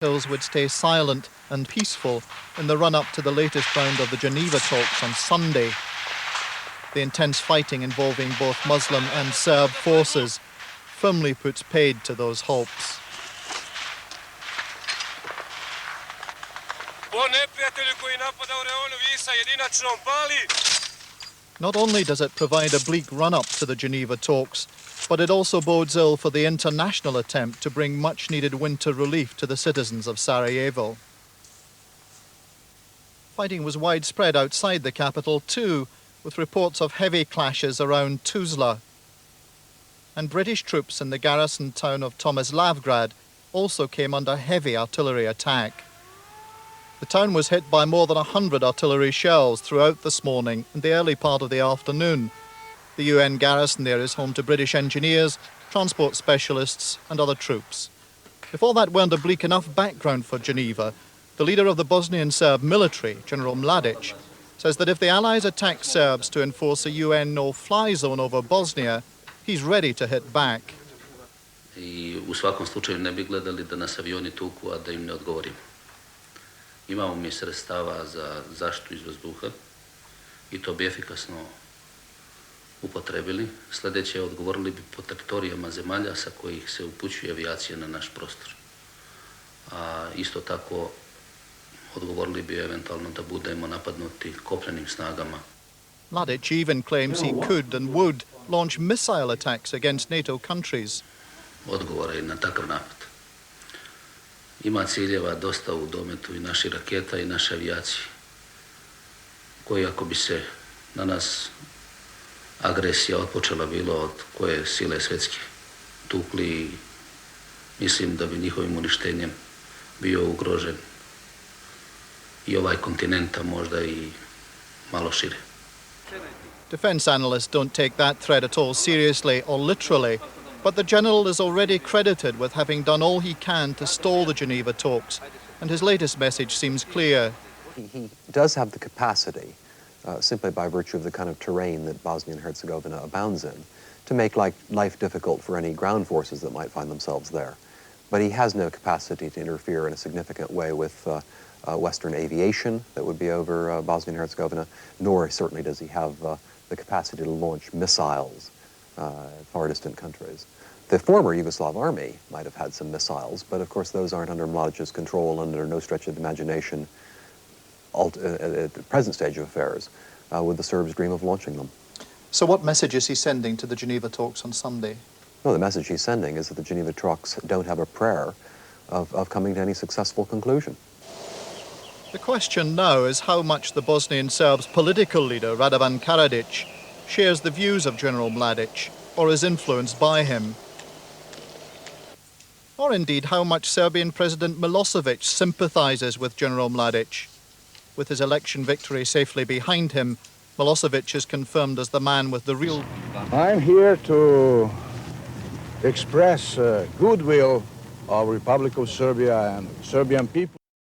Hills would stay silent and peaceful in the run-up to the latest round of the Geneva talks on Sunday. The intense fighting involving both Muslim and Serb forces firmly puts paid to those hopes. Not only does it provide a bleak run-up to the Geneva talks, but it also bodes ill for the international attempt to bring much-needed winter relief to the citizens of Sarajevo. Fighting was widespread outside the capital too, with reports of heavy clashes around Tuzla. And British troops in the garrison town of Tomislavgrad also came under heavy artillery attack. The town was hit by more than 100 artillery shells throughout this morning and the early part of the afternoon. The UN garrison there is home to British engineers, transport specialists and other troops. If all that weren't a bleak enough background for Geneva, the leader of the Bosnian Serb military, General Mladic, says that if the Allies attack Serbs to enforce a UN no-fly zone over Bosnia, he's ready to hit back. I u svakom slučaju ne bi gledali da nas avioni tuku, a da im ne odgovorimo. Imamo mi sredstava za zaštitu iz vazduha I to bi efikasno upotrebili. Sljedeće, odgovorili bi po teritorijama zemalja sa kojih se upućuje avijacija na naš prostor. A isto tako odgovorili bi eventualno da budemo napadnuti kopnenim snagama. Mladic even claims he could and would launch missile attacks against NATO countries. Odgovora je na takav napad. Ima ciljeva dosta u dometu I naših raketa I naše avijacije, koji ako bi se na nas agresija odpočela bilo od koje sile svjetske tukli, mislim da bi njihovim uništenjem bio ugrožen I ovaj kontinent, a možda I malo šire. Defence analysts don't take that threat at all seriously or literally, but the general is already credited with having done all he can to stall the Geneva talks, and his latest message seems clear. He does have the capacity, simply by virtue of the kind of terrain that Bosnia and Herzegovina abounds in, to make life difficult for any ground forces that might find themselves there. But he has no capacity to interfere in a significant way with Western aviation that would be over Bosnia and Herzegovina, nor certainly does he have the capacity to launch missiles at far distant countries. The former Yugoslav army might have had some missiles, but of course those aren't under Mladic's control and under no stretch of the imagination at the present stage of affairs would the Serbs dream of launching them. So what message is he sending to the Geneva talks on Sunday? Well, the message he's sending is that the Geneva talks don't have a prayer of coming to any successful conclusion. The question now is how much the Bosnian Serbs' political leader, Radovan Karadzic, shares the views of General Mladic or is influenced by him. Or indeed how much Serbian President Milosevic sympathizes with General Mladic. With his election victory safely behind him, Milosevic is confirmed as the man with the real... I'm here to express goodwill of Republic of Serbia and Serbian people.